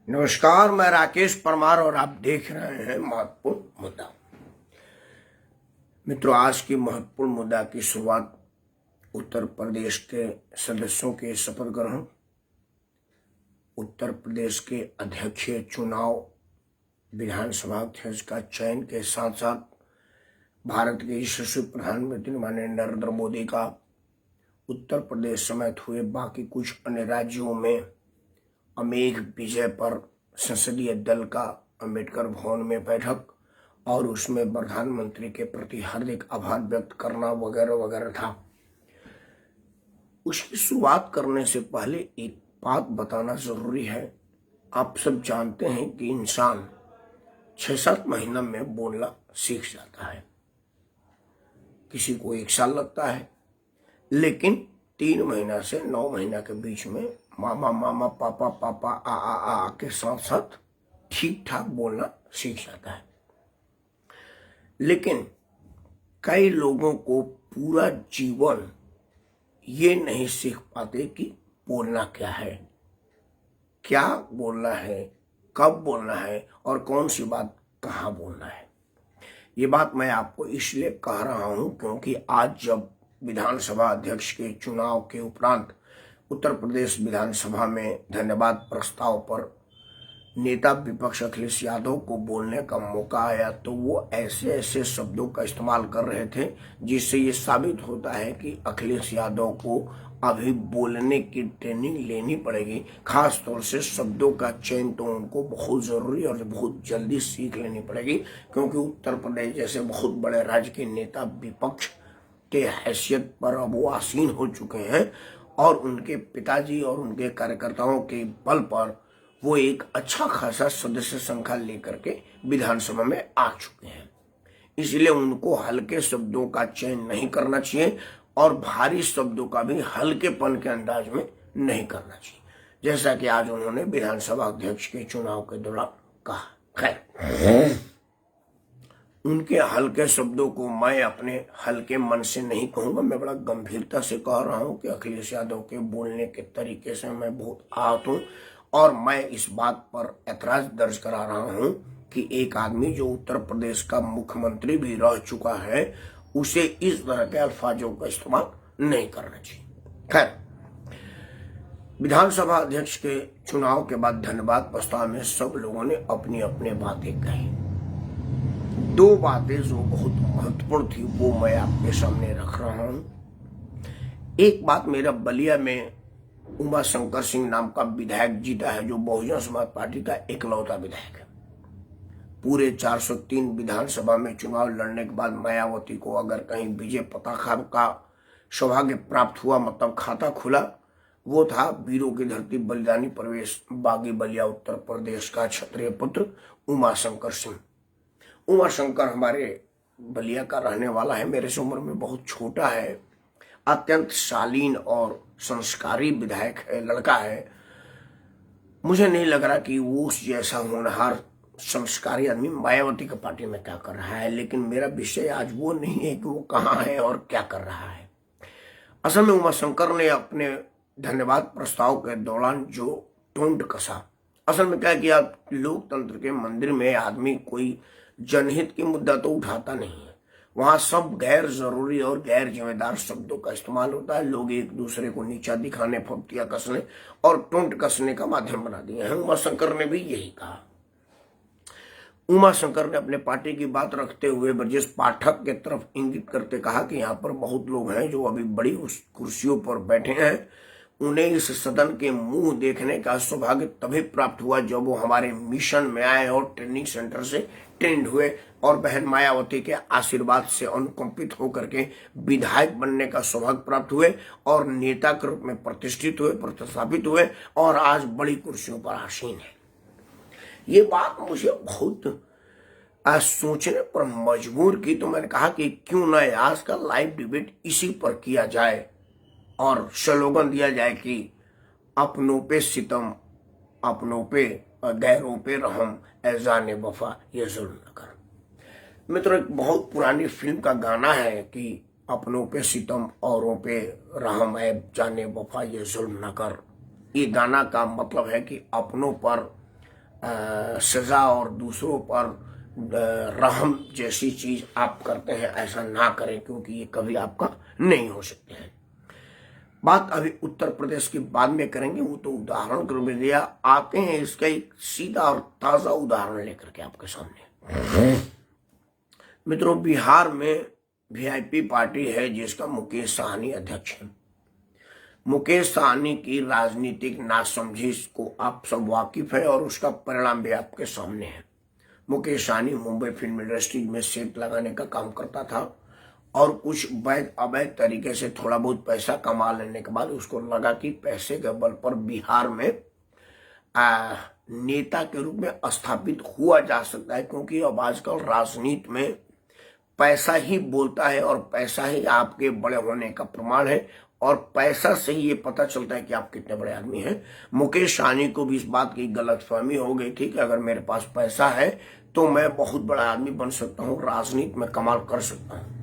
नमस्कार, मैं राकेश परमार और आप देख रहे हैं महत्वपूर्ण मुद्दा। मित्रों, आज की महत्वपूर्ण मुद्दा की शुरुआत उत्तर प्रदेश के सदस्यों के शपथ ग्रहण, उत्तर प्रदेश के अध्यक्षीय चुनाव, विधानसभा अध्यक्ष का चयन के साथ साथ भारत के यशस्वी प्रधानमंत्री माननीय नरेंद्र मोदी का उत्तर प्रदेश समेत हुए बाकी कुछ अन्य राज्यों में अमेघ विजय पर संसदीय दल का अंबेडकर भवन में बैठक और उसमें प्रधानमंत्री के प्रति हार्दिक आभार व्यक्त करना वगैरह वगैरह था। उसकी शुरुआत करने से पहले एक बात बताना जरूरी है। आप सब जानते हैं कि इंसान 6-7 महीना में बोलना सीख जाता है। किसी को 1 साल लगता है, लेकिन 3 महीना से 9 महीना के बीच में मामा मामा पापा पापा आ के साथ साथ ठीक ठाक बोलना सीख जाता है। लेकिन कई लोगों को पूरा जीवन ये नहीं सीख पाते कि बोलना क्या है, क्या बोलना है, कब बोलना है और कौन सी बात कहाँ बोलना है। ये बात मैं आपको इसलिए कह रहा हूं क्योंकि आज जब विधानसभा अध्यक्ष के चुनाव के उपरांत उत्तर प्रदेश विधानसभा में धन्यवाद प्रस्ताव पर नेता विपक्ष अखिलेश यादव को बोलने का मौका आया, तो वो ऐसे ऐसे शब्दों का इस्तेमाल कर रहे थे जिससे ये साबित होता है कि अखिलेश यादव को अभी बोलने की ट्रेनिंग लेनी पड़ेगी। खास तौर से शब्दों का चयन तो उनको बहुत जरूरी और बहुत जल्दी सीख लेनी पड़ेगी, क्योंकि उत्तर प्रदेश जैसे बहुत बड़े राज्य के नेता विपक्ष के हैसियत पर अब वो आसीन हो चुके हैं और उनके पिताजी और उनके कार्यकर्ताओं के बल पर वो एक अच्छा खासा सदस्य संख्या लेकर के विधानसभा में आ चुके हैं। इसलिए उनको हल्के शब्दों का चयन नहीं करना चाहिए और भारी शब्दों का भी हल्केपन के अंदाज में नहीं करना चाहिए, जैसा कि आज उन्होंने विधानसभा अध्यक्ष के चुनाव के दौरान कहा। खैर, उनके हल्के शब्दों को मैं अपने हल्के मन से नहीं कहूंगा, मैं बड़ा गंभीरता से कह रहा हूं कि अखिलेश यादव के बोलने के तरीके से मैं बहुत आहत हूं और मैं इस बात पर ऐतराज दर्ज करा रहा हूं कि एक आदमी जो उत्तर प्रदेश का मुख्यमंत्री भी रह चुका है उसे इस तरह के अल्फाजों का इस्तेमाल नहीं करना चाहिए। खैर, विधानसभा अध्यक्ष के चुनाव के बाद धन्यवाद प्रस्ताव में सब लोगों ने अपनी अपनी बातें कही। 2 बातें जो बहुत महत्वपूर्ण थी वो मैं आपके सामने रख रहा हूं। एक बात, मेरा बलिया में उमा शंकर सिंह नाम का विधायक जीता है जो बहुजन समाज पार्टी का इकलौता विधायक है। पूरे 403 विधानसभा में चुनाव लड़ने के बाद मायावती को अगर कहीं विजय पताका का सौभाग्य प्राप्त हुआ, मतलब खाता खुला, वो था वीरों की धरती बलिदानी प्रवेश बागी बलिया उत्तर प्रदेश का क्षत्रिय पुत्र उमा शंकर सिंह। उमा शंकर हमारे बलिया का रहने वाला है, मेरे से उम्र में बहुत छोटा है, अत्यंत शालीन और संस्कारी विधायक है, लड़का है। मुझे नहीं लग रहा कि वो उस जैसा होनहार संस्कारी आदमी मायावती की पार्टी में क्या कर रहा है। लेकिन मेरा विषय आज वो नहीं है कि वो कहाँ है और क्या कर रहा है। असल में उमा शंकर ने अपने धन्यवाद प्रस्ताव के दौरान जो टोंट कसा, असल में क्या किया, लोकतंत्र के मंदिर में आदमी कोई जनहित की मुद्दा तो उठाता नहीं है, वहां सब गैर जरूरी और गैर जिम्मेदार शब्दों का इस्तेमाल होता है। लोग एक दूसरे को नीचा दिखाने, फप्तियां कसने और टोंट कसने का माध्यम बना दिए हैं। उमा शंकर ने भी यही कहा। उमा शंकर ने अपने पार्टी की बात रखते हुए ब्रजेश पाठक के तरफ इंगित करते कहा कि यहाँ पर बहुत लोग हैं जो अभी बड़ी उस कुर्सियों पर बैठे हैं, उन्हें इस सदन के मुंह देखने का सौभाग्य तभी प्राप्त हुआ जब वो हमारे मिशन में आए और ट्रेनिंग सेंटर से ट्रेंड हुए और बहन मायावती के आशीर्वाद से अनुकंपित होकर के विधायक बनने का सौभाग्य प्राप्त हुए और नेता के रूप में प्रतिष्ठित हुए, प्रतिस्थापित हुए और आज बड़ी कुर्सियों पर आसीन है। ये बात मुझे बहुत आज सोचने पर मजबूर की, तो मैंने कहा कि क्यों ना आज का लाइव डिबेट इसी पर किया जाए और स्लोगन दिया जाए कि अपनों पे सितम, अपनों पे गैरों पे रहम, एजाने वफा ये जुल्म न कर। मित्रों, एक बहुत पुरानी फिल्म का गाना है कि अपनों पे सितम औरों पे रहम, जाने वफा ये जुल्म न कर। ये गाना का मतलब है कि अपनों पर सजा और दूसरों पर रहम जैसी चीज आप करते हैं, ऐसा ना करें, क्योंकि ये कभी आपका नहीं हो सकते हैं। बात अभी उत्तर प्रदेश की बाद में करेंगे, वो तो उदाहरण के रूप में दिया। आते हैं इसका एक सीधा और ताजा उदाहरण लेकर के आपके सामने। मित्रों, बिहार में वीआईपी पार्टी है जिसका मुकेश सहनी अध्यक्ष है। मुकेश सहनी की राजनीतिक नासमझी को आप सब वाकिफ है और उसका परिणाम भी आपके सामने है। मुकेश सहनी मुंबई फिल्म इंडस्ट्री में सेट लगाने का काम करता था और कुछ वैध अवैध तरीके से थोड़ा बहुत पैसा कमा लेने के बाद उसको लगा कि पैसे के बल पर बिहार में नेता के रूप में स्थापित हुआ जा सकता है, क्योंकि अब आजकल राजनीति में पैसा ही बोलता है और पैसा ही आपके बड़े होने का प्रमाण है और पैसा से ही ये पता चलता है कि आप कितने बड़े आदमी हैं। मुकेश सहनी को भी इस बात की गलतफहमी हो गई थी कि अगर मेरे पास पैसा है तो मैं बहुत बड़ा आदमी बन सकता हूँ, राजनीति में कमाल कर सकता हूँ।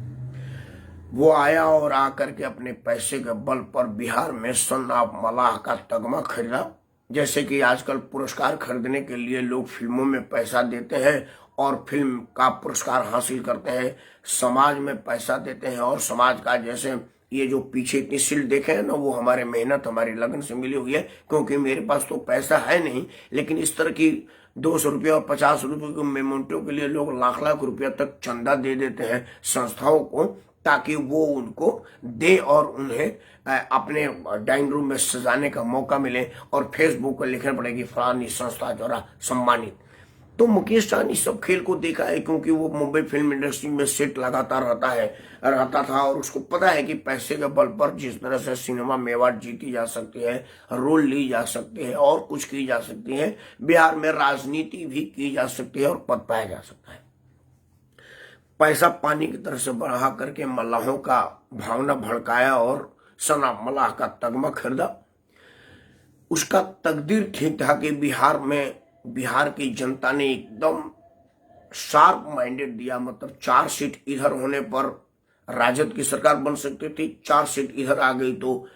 वो आया और आकर के अपने पैसे के बल पर बिहार में सन ऑफ मलाह का तगमा खरीदा। जैसे कि आजकल पुरस्कार खरीदने के लिए लोग फिल्मों में पैसा देते हैं और फिल्म का पुरस्कार हासिल करते हैं, समाज में पैसा देते हैं और समाज का, जैसे ये जो पीछे इतनी शील्ड देखे हैं ना, वो हमारे मेहनत हमारी लगन से मिली हुई है, क्योंकि मेरे पास तो पैसा है नहीं, लेकिन इस तरह की 200 रुपया और 50 रुपये के मेमोंटो के लिए लोग लाख लाख रुपया तक चंदा दे देते हैं संस्थाओं को, ताकि वो उनको दे और उन्हें अपने डाइनिंग रूम में सजाने का मौका मिले और फेसबुक पर लिखना पड़े कि फलानी संस्था द्वारा सम्मानित। तो मुकेश सहनी सब खेल को देखा है, क्योंकि वो मुंबई फिल्म इंडस्ट्री में सेट लगातार रहता था और उसको पता है कि पैसे के बल पर जिस तरह से सिनेमा में अवार्ड जीती जा सकती है, रोल ली जा सकती है और कुछ की जा सकती है, बिहार में राजनीति भी की जा सकती है और पद पाया जा सकता है। पैसा पानी की तरह से बढ़ा करके मल्लाहों का भावना भड़काया और सना मल्लाह का तगमा खरीदा। उसका तकदीर ठीक था कि बिहार की जनता ने एकदम शार्प माइंडेड दिया, मतलब 4 सीट इधर होने पर राजद की सरकार बन सकती थी, 4 सीट इधर आ गई तो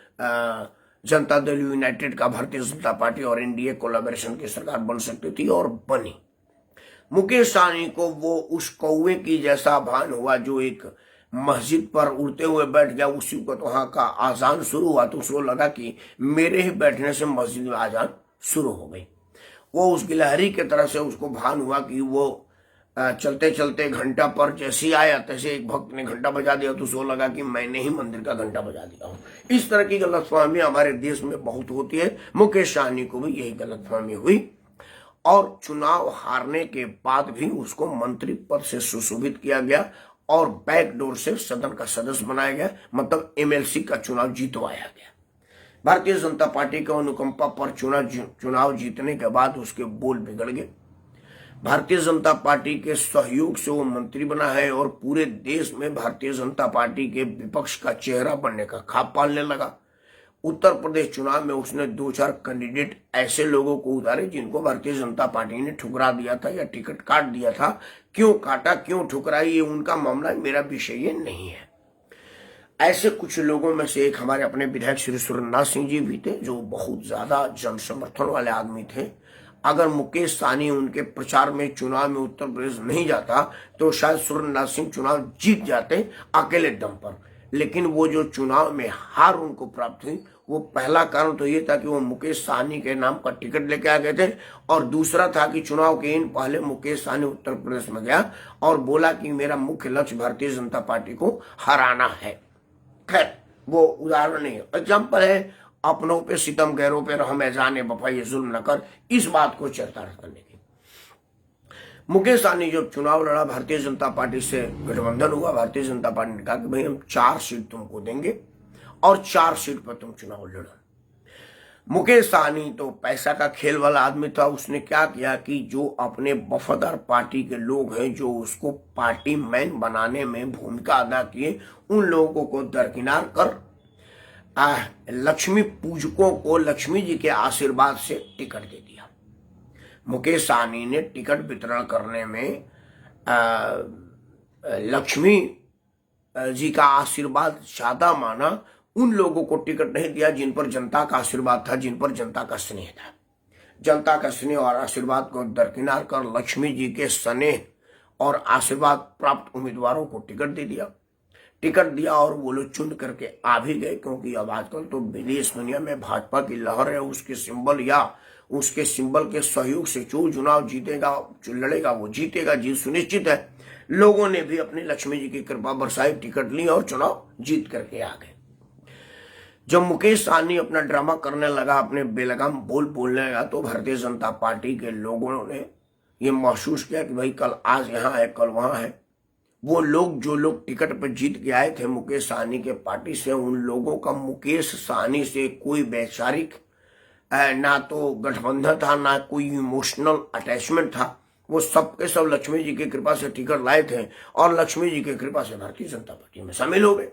जनता दल यूनाइटेड का भारतीय जनता पार्टी और एनडीए कोलैबोरेशन की सरकार बन सकती थी और बनी। मुकेश सहनी को वो उस कौवे की जैसा भान हुआ जो एक मस्जिद पर उड़ते हुए बैठ गया, उसी को तो वहां का आजान शुरू हुआ तो उसको लगा कि मेरे ही बैठने से मस्जिद में आजान शुरू हो गई। वो उस गिलहरी की तरह से उसको भान हुआ कि वो चलते चलते घंटा पर जैसे आया तैसे एक भक्त ने घंटा बजा दिया तो उसको लगा कि मैंने ही मंदिर का घंटा बजा दिया हूँ। इस तरह की गलतफहमी हमारे देश में बहुत होती है। मुकेश सहनी को भी यही गलतफहमी हुई और चुनाव हारने के बाद भी उसको मंत्री पद से सुशोभित किया गया और बैकडोर से सदन का सदस्य बनाया गया, मतलब एमएलसी का चुनाव जीतवाया गया। भारतीय जनता पार्टी के अनुकंपा पर चुनाव जीतने के बाद उसके बोल बिगड़ गए। भारतीय जनता पार्टी के सहयोग से वो मंत्री बना है और पूरे देश में भारतीय जनता पार्टी के विपक्ष का चेहरा बनने का खाप पालने लगा। उत्तर प्रदेश चुनाव में उसने 2-4 कैंडिडेट ऐसे लोगों को उतारे जिनको भारतीय जनता पार्टी ने ठुकरा दिया था या टिकट काट दिया था। क्यों काटा, क्यों ठुकराई, ये उनका मामला, मेरा विषय ये नहीं है। ऐसे कुछ लोगों में से एक हमारे अपने विधायक श्री सुरेंद्र सिंह जी भी थे, जो बहुत ज्यादा जन समर्थन वाले आदमी थे। अगर मुकेश सहनी उनके प्रचार में चुनाव में उत्तर प्रदेश नहीं जाता तो शायद सुरेंद्र सिंह चुनाव जीत जाते अकेले दम पर। लेकिन वो जो चुनाव में हार उनको प्राप्त हुई, वो पहला कारण तो ये था कि वो मुकेश सहनी के नाम का टिकट लेके आ गए थे और दूसरा था कि चुनाव के इन पहले मुकेश सहनी उत्तर प्रदेश में गया और बोला कि मेरा मुख्य लक्ष्य भारतीय जनता पार्टी को हराना है। खैर, वो उदाहरण नहीं है, एग्जाम्पल है। अपनों पे सितम गैरों पे रहम जाने वफा ये जुल्म न कर, इस बात को चरितार्थ करने की। मुकेश सहनी जब चुनाव लड़ा, भारतीय जनता पार्टी से गठबंधन हुआ, भारतीय जनता पार्टी ने कहा कि भाई हम 4 सीट तुमको देंगे और 4 सीट पर तुम चुनाव लड़ो। मुकेश सहनी तो पैसा का खेल वाला आदमी था। उसने क्या किया कि जो अपने वफादार पार्टी के लोग हैं, जो उसको पार्टी मैन बनाने में भूमिका अदा किए, उन लोगों को दरकिनार कर लक्ष्मी पूजकों को लक्ष्मी जी के आशीर्वाद से टिकट दे दिया। मुकेश सहनी ने टिकट वितरण करने में लक्ष्मी जी का आशीर्वाद ज्यादा माना, उन लोगों को टिकट नहीं दिया जिन पर जनता का आशीर्वाद था, जिन पर जनता का स्नेह था। जनता का स्नेह और आशीर्वाद को दरकिनार कर लक्ष्मी जी के स्नेह और आशीर्वाद प्राप्त उम्मीदवारों को टिकट दे दिया। टिकट दिया और वो लोग चुन करके आ भी गए, क्योंकि अब आजकल तो विदेश दुनिया में भाजपा की लहर है। उसके सिंबल के सहयोग से जो चुनाव जीतेगा, जो लड़ेगा वो जीतेगा, जीत सुनिश्चित है। लोगों ने भी अपनी लक्ष्मी जी की कृपा बरसाई, टिकट ली और चुनाव जीत करके आ गए। जब मुकेश सहनी अपना ड्रामा करने लगा, अपने बेलगाम बोलने लगा, तो भारतीय जनता पार्टी के लोगों ने ये महसूस किया कि भाई कल आज यहाँ है, कल वहां है। वो लोग जो लोग टिकट पर जीत के आए थे मुकेश सहनी के पार्टी से, उन लोगों का मुकेश सहनी से कोई वैचारिक ना तो गठबंधन था, ना कोई इमोशनल अटैचमेंट था। वो सबके सब लक्ष्मी जी की कृपा से टिकट लाए थे और लक्ष्मी जी की कृपा से भारतीय जनता पार्टी में शामिल हो गए।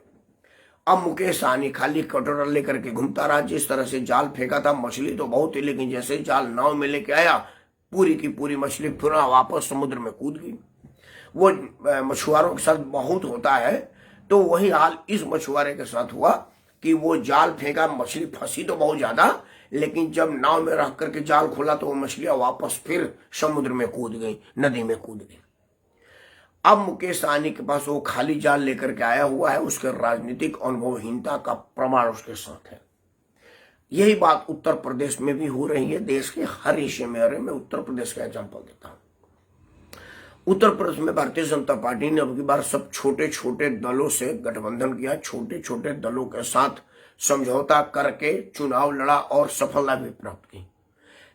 अब मुकेश सहनी खाली कटोरा लेकर के घूमता रहा। जिस तरह से जाल फेंका था, मछली तो बहुत थी, लेकिन जैसे जाल नाव में लेके आया, पूरी की पूरी मछली पुनः वापस समुद्र में कूद गई। वो मछुआरों के साथ बहुत होता है, तो वही हाल इस मछुआरे के साथ हुआ कि वो जाल फेंका, मछली फंसी तो बहुत ज्यादा, लेकिन जब नाव में रख करके जाल खोला तो वो मछलियां वापस फिर समुद्र में कूद गई, नदी में कूद गई। अब मुकेश सहनी के पास वो खाली जाल लेकर के आया हुआ है, उसके राजनीतिक अनुभवहीनता का प्रमाण उसके साथ है। यही बात उत्तर प्रदेश में भी हो रही है, देश के हर हिस्से में। अरे मैं उत्तर प्रदेश का एग्जाम्पल देता हूं। उत्तर प्रदेश में भारतीय जनता पार्टी ने अब की बार सब छोटे छोटे दलों से गठबंधन किया, छोटे छोटे दलों के साथ समझौता करके चुनाव लड़ा और सफलता भी प्राप्त की।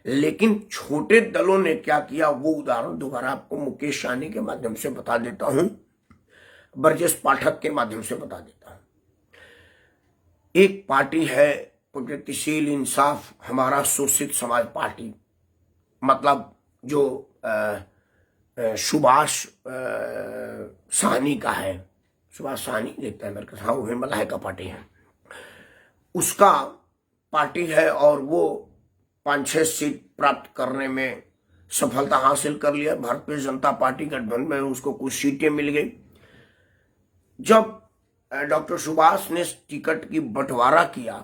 लेकिन छोटे दलों ने क्या किया, वो उदाहरण दोबारा आपको मुकेश सहनी के माध्यम से बता देता हूं, ब्रजेश पाठक के माध्यम से बता देता हूं। एक पार्टी है प्रगतिशील इंसाफ हमारा शोषित समाज पार्टी, मतलब जो सुभाष सहनी का है, सुभाष सहनी देखता है मेरे को, हाँ वो मलाह का पार्टी है, उसका पार्टी है और वो 5-6 सीट प्राप्त करने में सफलता हासिल कर लिया। भारतीय जनता पार्टी गठबंधन में उसको कुछ सीटें मिल गई। जब डॉक्टर सुभाष ने टिकट की बंटवारा किया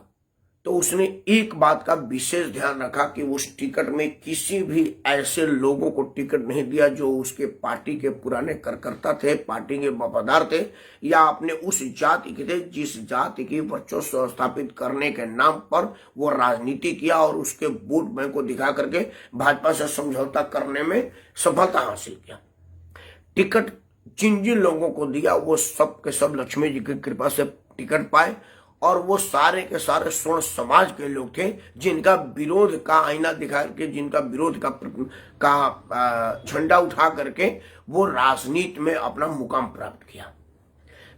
तो उसने एक बात का विशेष ध्यान रखा कि उस टिकट में किसी भी ऐसे लोगों को टिकट नहीं दिया जो उसके पार्टी के पुराने कार्यकर्ता थे, पार्टी के वफादार थे, या अपने उस जाति के थे जिस जाति की वर्चस्व स्थापित करने के नाम पर वो राजनीति किया और उसके वोट बैंक को दिखा करके भाजपा से समझौता करने में सफलता हासिल किया। टिकट जिन जिन लोगों को दिया वो सब के सब लक्ष्मी जी की कृपा से टिकट पाए, और वो सारे के सारे स्वर्ण समाज के लोग थे जिनका विरोध का आईना दिखा करके, जिनका विरोध का झंडा उठा करके वो राजनीति में अपना मुकाम प्राप्त किया।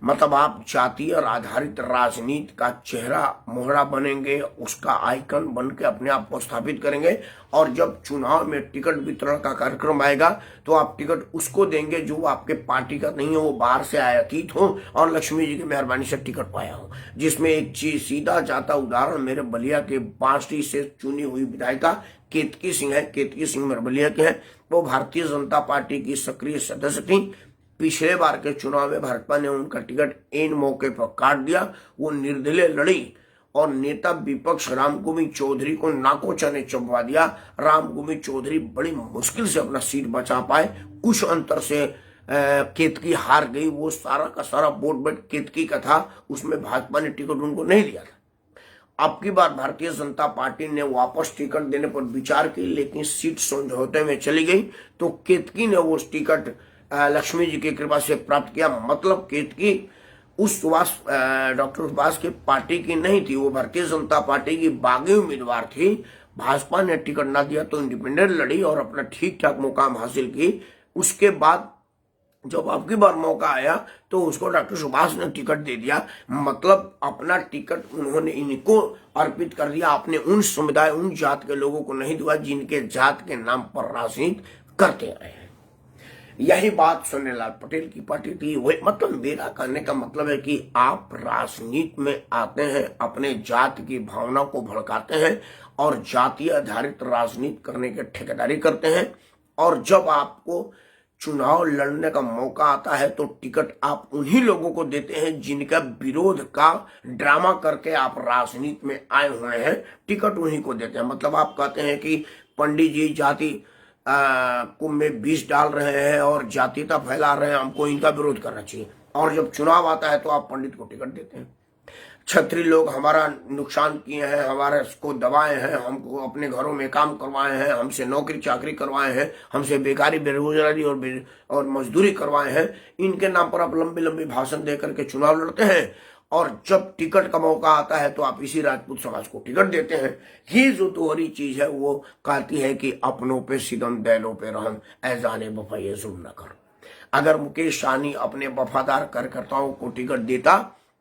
मतलब आप जातीय और आधारित राजनीति का चेहरा मोहरा बनेंगे, उसका आइकन बन के अपने आप को स्थापित करेंगे, और जब चुनाव में टिकट वितरण का कार्यक्रम आएगा तो आप टिकट उसको देंगे जो आपके पार्टी का नहीं हो, वो बाहर से आयातित हो और लक्ष्मी जी की मेहरबानी से टिकट पाया हो। जिसमें एक चीज सीधा जाता उदाहरण मेरे बलिया के बांसडी से चुनी हुई विधायिका केतकी सिंह है। केतकी सिंह मेरे बलिया के हैं, वो भारतीय जनता पार्टी की सक्रिय सदस्य थी। पिछले बार के चुनाव में भाजपा ने उनका टिकट इन मौके पर काट दिया। वो निर्दलीय लड़ी और नेता विपक्ष रामगोविंद चौधरी को नाकोचा ने चबवा दिया। रामगोविंद चौधरी बड़ी मुश्किल से अपना सीट बचा पाए, कुछ अंतर से केतकी हार गई। वो सारा का सारा वोट बैंक केतकी का था, उसमें भाजपा ने टिकट उनको नहीं दिया था। अब की बार भारतीय जनता पार्टी ने वापस टिकट देने पर विचार की, लेकिन सीट समझौते में चली गई, तो केतकी ने वो टिकट लक्ष्मी जी की कृपा से प्राप्त किया। मतलब केतकी उस डॉक्टर सुभाष की पार्टी की नहीं थी, वो भारतीय जनता पार्टी की बागी उम्मीदवार थी। भाजपा ने टिकट ना दिया तो इंडिपेंडेंट लड़ी और अपना ठीक ठाक मुकाम हासिल की। उसके बाद जब आपकी बार मौका आया तो उसको डॉक्टर सुभाष ने टिकट दे दिया। मतलब अपना टिकट उन्होंने इनको अर्पित कर दिया, अपने उन समुदाय, उन जात के लोगों को नहीं दिया जिनके जात के नाम पर राजनीति करते आए हैं। यही बात सोनेलाल पटेल की पार्टी थी। वही मतलब मेरा कहने का मतलब है कि आप राजनीति में आते हैं, अपने जात की भावना को भड़काते हैं और जातीय आधारित राजनीति करने के ठेकेदारी करते हैं, और जब आपको चुनाव लड़ने का मौका आता है तो टिकट आप उन्हीं लोगों को देते हैं जिनका विरोध का ड्रामा करके आप राजनीति में आए हुए हैं, टिकट उन्हीं को देते हैं। मतलब आप कहते हैं कि पंडित जी जाति को में बीज डाल रहे हैं और जातीयता फैला रहे हैं, हमको इनका विरोध करना चाहिए। और जब चुनाव आता है तो आप पंडित को टिकट देते हैं। क्षत्रिय लोग हमारा नुकसान किए हैं, हमारे को दबाए हैं, हमको अपने घरों में काम करवाए हैं, हमसे नौकरी चाकरी करवाए हैं, हमसे बेकारी बेरोजगारी और मजदूरी करवाए हैं। इनके नाम पर आप लंबी लंबी भाषण दे करके चुनाव लड़ते हैं और जब टिकट का मौका आता है तो आप इसी राजपूत समाज को टिकट देते हैं। ये जो दोहरी चीज है वो कहती है कि अपनों पे सिदम दैलों पे रहम, ऐजाने वफा ये जुल्म न कर। अगर मुकेश सहनी अपने वफादार कार्यकर्ताओं को टिकट देता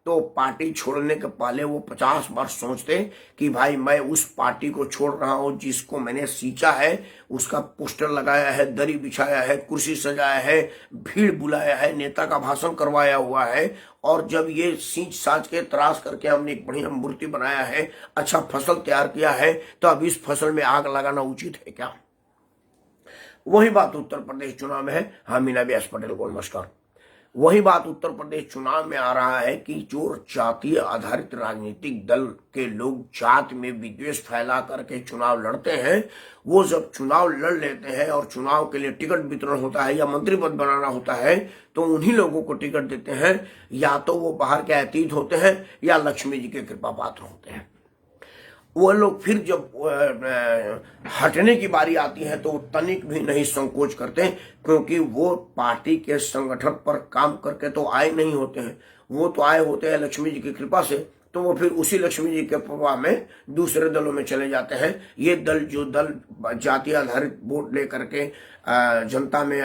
तो पार्टी छोड़ने के पहले वो 50 बार सोचते कि भाई मैं उस पार्टी को छोड़ रहा हूं जिसको मैंने सींचा है, उसका पोस्टर लगाया है, दरी बिछाया है, कुर्सी सजाया है, भीड़ बुलाया है, नेता का भाषण करवाया हुआ है, और जब ये सींच साज के तराश करके हमने एक बढ़िया मूर्ति बनाया है, अच्छा फसल तैयार किया है, तो अब इस फसल में आग लगाना उचित है क्या? वही बात उत्तर प्रदेश चुनाव में है। हाँ, मीना व्यास पटेल को नमस्कार। वही बात उत्तर प्रदेश चुनाव में आ रहा है कि जो जातीय आधारित राजनीतिक दल के लोग जात में विद्वेष फैला करके चुनाव लड़ते हैं, वो जब चुनाव लड़ लेते हैं और चुनाव के लिए टिकट वितरण होता है या मंत्री पद बनाना होता है तो उन्हीं लोगों को टिकट देते हैं। या तो वो बाहर के अतीत होते हैं या लक्ष्मी जी के कृपा पात्र होते हैं। वो लोग फिर जब हटने की बारी आती है तो तनिक भी नहीं संकोच करते, क्योंकि वो पार्टी के संगठन पर काम करके तो आए नहीं होते हैं, वो तो आए होते हैं लक्ष्मी जी की कृपा से। तो वो फिर उसी लक्ष्मी जी के प्रभाव में दूसरे दलों में चले जाते हैं। ये दल जो दल जाति आधारित वोट लेकर के जनता में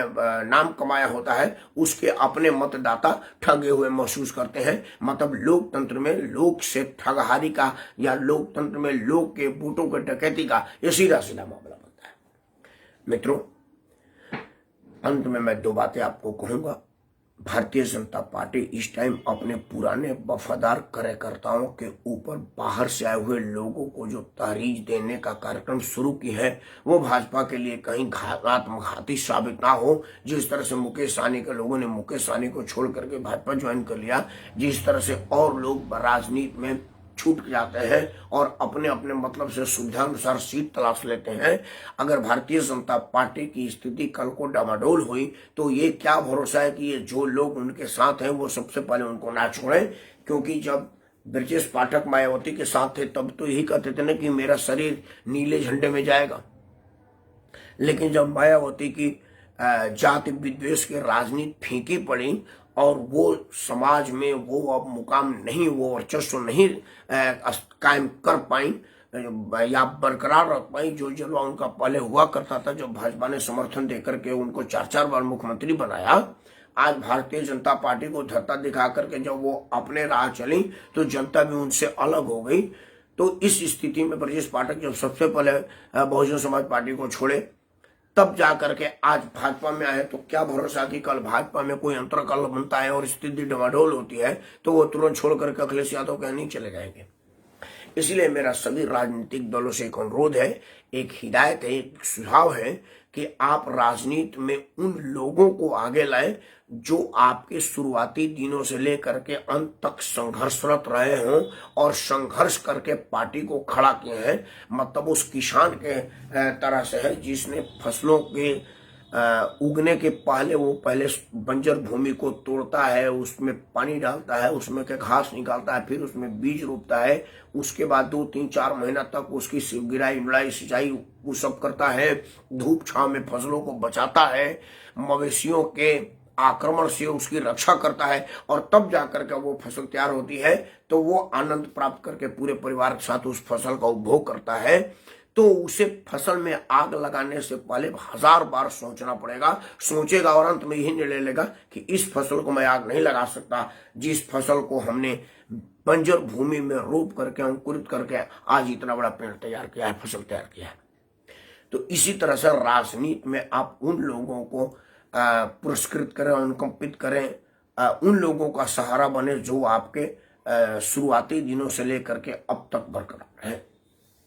नाम कमाया होता है, उसके अपने मतदाता ठगे हुए महसूस करते हैं। मतलब लोकतंत्र में लोग से ठगहारी का या लोकतंत्र में लोग के वोटों के डकैती का ये सीधा सीधा मामला बनता है। मित्रों, अंत में मैं दो बातें आपको कहूंगा। भारतीय जनता पार्टी इस टाइम अपने पुराने वफादार कार्यकर्ताओं के ऊपर बाहर से आए हुए लोगों को जो तहरीज देने का कार्यक्रम शुरू की है, वो भाजपा के लिए कहीं आत्मघाती साबित ना हो। जिस तरह से मुकेश सहनी के लोगों ने मुकेश सहनी को छोड़ करके भाजपा ज्वाइन कर लिया, जिस तरह से और लोग राजनीति में छूट जाते हैं और अपने अपने मतलब से सुविधानुसार सीट तलाश लेते हैं, अगर भारतीय जनता पार्टी की स्थिति कल को डामाडोल हुई तो ये क्या भरोसा है कि ये जो लोग उनके साथ हैं वो सबसे पहले उनको ना छोड़ें। क्योंकि जब ब्रजेश पाठक मायावती के साथ थे तब तो यही कहते थे ना कि मेरा शरीर नीले झंडे में जाएगा, लेकिन जब मायावती की जाति विद्वेष की राजनीति फीकी पड़ी और वो समाज में वो अब मुकाम नहीं, वो वर्चस्व नहीं कायम कर पाई या बरकरार रख पाई जो जलवा उनका पहले हुआ करता था, जब भाजपा ने समर्थन देकर के उनको 4-4 बार मुख्यमंत्री बनाया। आज भारतीय जनता पार्टी को धत्ता दिखा करके जब वो अपने राह चली तो जनता भी उनसे अलग हो गई। तो इस स्थिति में ब्रजेश पाठक जब सबसे पहले बहुजन समाज पार्टी को छोड़े तब जाकर के आज भाजपा में आए, तो क्या भरोसा कि कल भाजपा में कोई अंतरकल बनता है और स्थिति डमाडोल होती है तो वो तुरंत छोड़ करके अखिलेश यादव के नहीं चले जाएंगे। इसलिए मेरा सभी राजनीतिक दलों से एक अनुरोध है, एक हिदायत है, एक सुझाव है कि आप राजनीति में उन लोगों को आगे लाएं जो आपके शुरुआती दिनों से लेकर के अंत तक संघर्षरत रहे हों और संघर्ष करके पार्टी को खड़ा किए हैं। मतलब उस किसान के तरह से है जिसने फसलों के उगने के पहले वो पहले बंजर भूमि को तोड़ता है, उसमें पानी डालता है, उसमें के घास निकालता है, फिर उसमें बीज रोपता है, उसके बाद 2-3-4 महीना तक उसकी गिराई मिलाई सिंचाई वो सब करता है, धूप छांव में फसलों को बचाता है, मवेशियों के आक्रमण से उसकी रक्षा करता है, और तब जाकर के वो फसल तैयार होती है तो वो आनंद प्राप्त करके पूरे परिवार के साथ उस फसल का उपभोग करता है। तो उसे फसल में आग लगाने से पहले 1000 बार सोचना पड़ेगा, सोचेगा और अंत में यही निर्णय लेगा कि इस फसल को मैं आग नहीं लगा सकता जिस फसल को हमने बंजर भूमि में रोप करके अंकुरित करके आज इतना बड़ा पेड़ तैयार किया है, फसल तैयार किया है। तो इसी तरह से राजनीति में आप उन लोगों को पुरस्कृत करें, अनुकंपित करें, उन लोगों का सहारा बने जो आपके शुरुआती दिनों से लेकर के अब तक बरकरार है।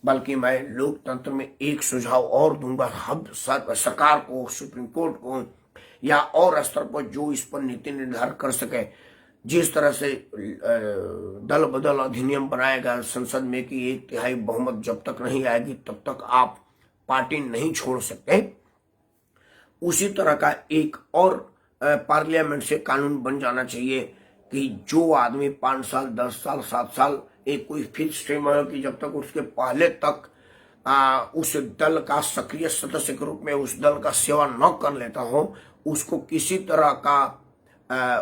बल्कि मैं लोकतंत्र में एक सुझाव और दूंगा, हम सरकार को, सुप्रीम कोर्ट को या और स्तर पर जो इस पर नीति निर्धारण कर सके, जिस तरह से दल बदल अधिनियम बनाएगा संसद में कि 1/3 बहुमत जब तक नहीं आएगी तब तक आप पार्टी नहीं छोड़ सकते, उसी तरह का एक और पार्लियामेंट से कानून बन जाना चाहिए कि जो आदमी 5 साल 10 साल 7 साल एक कोई फिक्स टाइम है कि जब तक उसके पहले तक उस दल का सक्रिय सदस्य के रूप में उस दल का सेवा न कर लेता हो, उसको किसी तरह का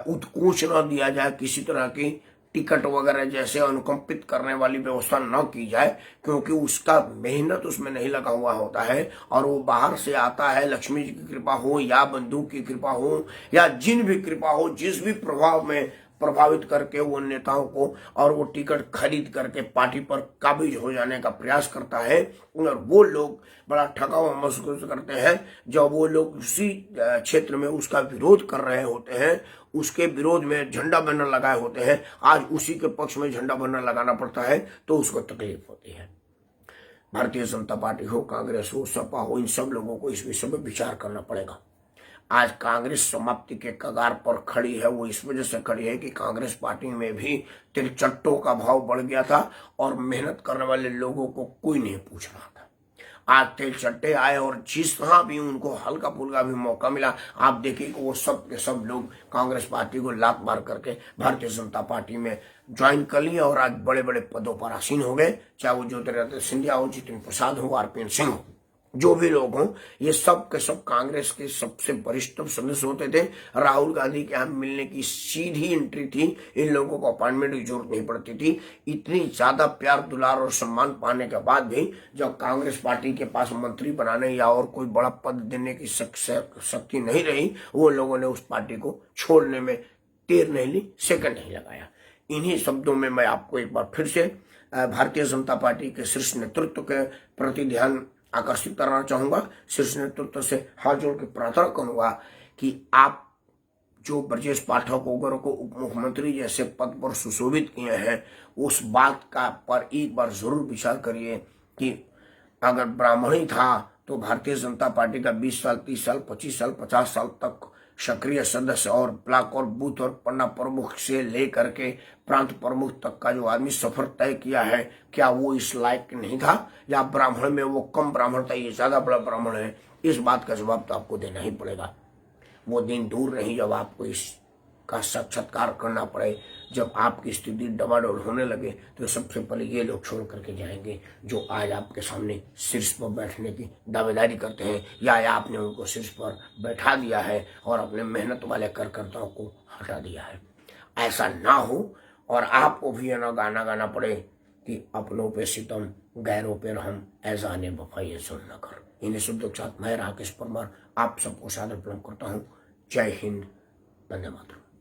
उत्कोच न दिया जाए, किसी तरह की टिकट वगैरह जैसे अनुकंपित करने वाली व्यवस्था न की जाए, क्योंकि उसका मेहनत उसमें नहीं लगा हुआ होता है और वो बाहर से आता है, लक्ष्मी जी की कृपा हो या बंधु की कृपा हो या जिन भी कृपा हो, जिस भी प्रभाव में प्रभावित करके वो नेताओं को और वो टिकट खरीद करके पार्टी पर काबिज हो जाने का प्रयास करता है। और वो लोग बड़ा ठगा हुआ महसूस करते हैं जब वो लोग उसी क्षेत्र में उसका विरोध कर रहे होते हैं, उसके विरोध में झंडा बैनर लगाए होते हैं, आज उसी के पक्ष में झंडा बैनर लगाना पड़ता है तो उसको तकलीफ होती है। भारतीय जनता पार्टी हो, कांग्रेस हो, सपा हो, इन सब लोगों को इस विषय में विचार करना पड़ेगा। आज कांग्रेस समाप्ति के कगार पर खड़ी है, वो इस वजह से खड़ी है कि कांग्रेस पार्टी में भी तिलचट्टों का भाव बढ़ गया था और मेहनत करने वाले लोगों को कोई नहीं पूछ रहा था। आज तिलचट्टे आए और जिस तरह भी उनको हल्का फुल्का भी मौका मिला, आप देखिए कि वो सब के सब लोग कांग्रेस पार्टी को लात मार करके भारतीय जनता पार्टी में ज्वाइन कर लिए और आज बड़े बड़े पदों पर आसीन हो गए, चाहे वो ज्योतिरादित्य सिंधिया हो, जितेंद्र प्रसाद हो, आरपीएन सिंह हो, जो भी लोग हों, ये सब के सब कांग्रेस के सबसे वरिष्ठ सदस्य होते थे। राहुल गांधी के यहाँ मिलने की सीधी एंट्री थी, इन लोगों को अपॉइंटमेंट की जरूरत नहीं पड़ती थी। इतनी ज्यादा प्यार दुलार और सम्मान पाने के बाद भी जब कांग्रेस पार्टी के पास मंत्री बनाने या और कोई बड़ा पद देने की शक्ति नहीं रही, वो लोगों ने उस पार्टी को छोड़ने में देर नहीं ली, सेकंड नहीं लगाया। इन्हीं शब्दों में मैं आपको एक बार फिर से भारतीय जनता पार्टी के शीर्ष नेतृत्व के प्रति ध्यान आकर्षित करना चाहूंगा। शीर्ष नेतृत्व से हाथ जोड़ के प्रार्थना करूंगा कि आप जो ब्रजेश पाठक वगैरह को उप मुख्यमंत्री जैसे पद पर सुशोभित किए हैं, उस बात का पर एक बार जरूर विचार करिए कि अगर ब्राह्मण ही था तो भारतीय जनता पार्टी का 20 साल 30 साल 25 साल 50 साल तक सक्रिय सदस्य और ब्लॉक और बूथ और पन्ना प्रमुख से लेकर के प्रांत प्रमुख तक का जो आदमी सफर तय किया है, क्या वो इस लायक नहीं था या ब्राह्मण में वो कम ब्राह्मण था, ये ज्यादा बड़ा ब्राह्मण है? इस बात का जवाब तो आपको देना ही पड़ेगा। वो दिन दूर नहीं जब आपको इसका साक्षात्कार करना पड़े, जब आपकी स्थिति डमाडोल होने लगे, तो सबसे पहले ये लोग छोड़ करके जाएंगे जो आज आपके सामने शीर्ष पर बैठने की दावेदारी करते हैं या आपने उनको शीर्ष पर बैठा दिया है और अपने मेहनत वाले कार्यकर्ताओं को हटा दिया है। ऐसा ना हो और आपको भी ना गाना गाना पड़े कि अपनों पे सितम गैरों पे रहम, ऐज़ाने वफा ये सुन न कर। इन्हीं शब्दों के साथ मैं राकेश परमार आप सबको सादर प्रणाम करता हूँ। जय हिंद, वंदे मातरम।